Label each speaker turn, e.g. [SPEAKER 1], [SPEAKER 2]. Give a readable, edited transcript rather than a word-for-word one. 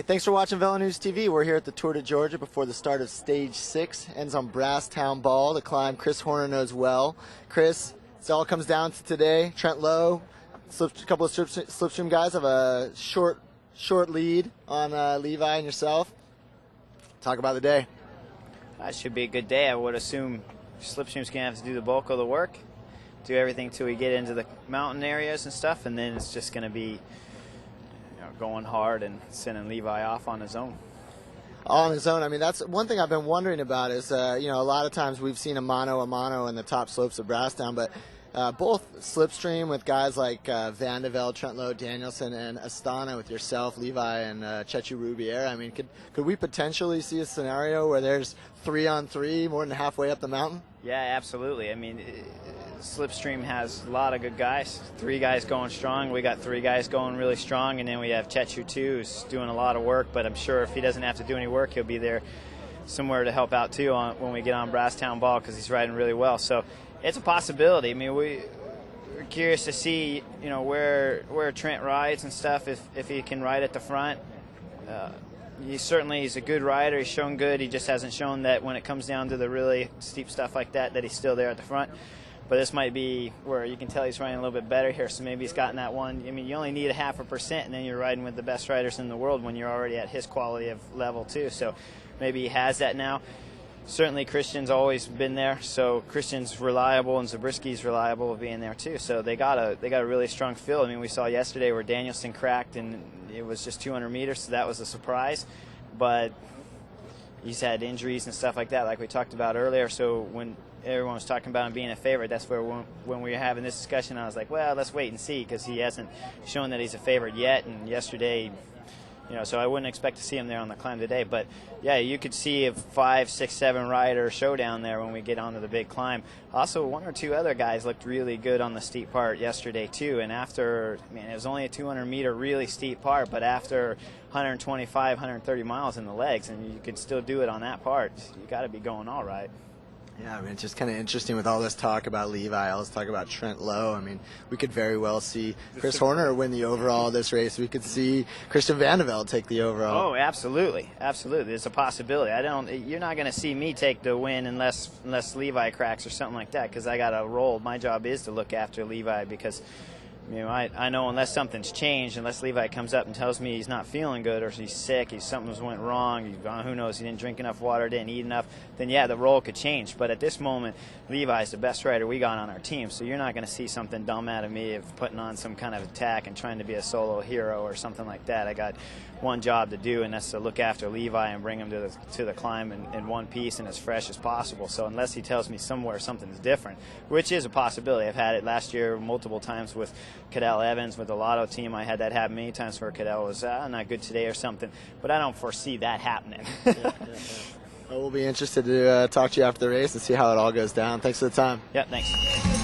[SPEAKER 1] Thanks for watching Velo News TV. We're here at the Tour de Georgia before the start of Stage 6. Ends on Brasstown Ball, the climb Chris Horner knows well. Chris, it all comes down to today. Trent Lowe, a couple of slipstream guys have a short lead on Levi and yourself. Talk about the day.
[SPEAKER 2] It should be a good day. I would assume slipstream's going to have to do the bulk of the work, do everything till we get into the mountain areas and stuff, and then it's just going to be going hard and sending Levi off on his own.
[SPEAKER 1] On his own. I mean, that's one thing I've been wondering about is, a lot of times we've seen a mano in the top slopes of Brasstown, but both slipstream with guys like Van de Velde, Trent Lowe, Danielson, and Astana with yourself, Levi, and Chechu Rubiera. I mean, could we potentially see a scenario where there's 3-on-3 more than halfway up the mountain?
[SPEAKER 2] Yeah, absolutely. I mean, slipstream has a lot of good guys. 3 guys going strong. We got 3 guys going really strong, and then we have Chechu too, who's doing a lot of work. But I'm sure if he doesn't have to do any work, he'll be there somewhere to help out too when we get on Brasstown Ball, because he's riding really well. So it's a possibility. I mean, we're curious to see, where Trent rides and stuff. If he can ride at the front. He's a good rider. He's shown good. He just hasn't shown that when it comes down to the really steep stuff like that he's still there at the front. But this might be where you can tell he's riding a little bit better here. So maybe he's gotten that one. I mean, you only need 0.5%, and then you're riding with the best riders in the world when you're already at his quality of level too. So maybe he has that now. Certainly Christian's always been there, so Christian's reliable and Zabriskie's reliable of being there too. So they got a really strong field. I mean, we saw yesterday where Danielson cracked and it was just 200 meters, so that was a surprise. But he's had injuries and stuff like that, like we talked about earlier. So when everyone was talking about him being a favorite, that's where when we were having this discussion, I was like, well, let's wait and see, because he hasn't shown that he's a favorite yet. And yesterday, so I wouldn't expect to see him there on the climb today. But, yeah, you could see a 5, 6, 7 rider showdown there when we get onto the big climb. Also, 1 or 2 other guys looked really good on the steep part yesterday, too. And after, it was only a 200-meter really steep part, but after 125, 130 miles in the legs, and you could still do it on that part, you got to be going all right.
[SPEAKER 1] Yeah, I mean, it's just kind of interesting with all this talk about Levi, all this talk about Trent Lowe. I mean, we could very well see Chris Horner win the overall of this race. We could see Christian Van de Velde take the overall.
[SPEAKER 2] Oh, absolutely. Absolutely. It's a possibility. You're not going to see me take the win unless Levi cracks or something like that, because I got to roll. My job is to look after Levi, because I know unless something's changed, unless Levi comes up and tells me he's not feeling good or he's sick, something's went wrong, who knows, he didn't drink enough water, didn't eat enough, then yeah, the role could change. But at this moment, Levi's the best rider we got on our team, so you're not going to see something dumb out of me of putting on some kind of attack and trying to be a solo hero or something like that. I got one job to do, and that's to look after Levi and bring him to the climb in one piece and as fresh as possible. So unless he tells me somewhere something's different, which is a possibility. I've had it last year multiple times with Cadel Evans, with the Lotto team. I had that happen many times where Cadel was not good today or something, but I don't foresee that happening.
[SPEAKER 1] Yeah. Well, we'll be interested to talk to you after the race and see how it all goes down. Thanks for the time.
[SPEAKER 2] Yeah, thanks.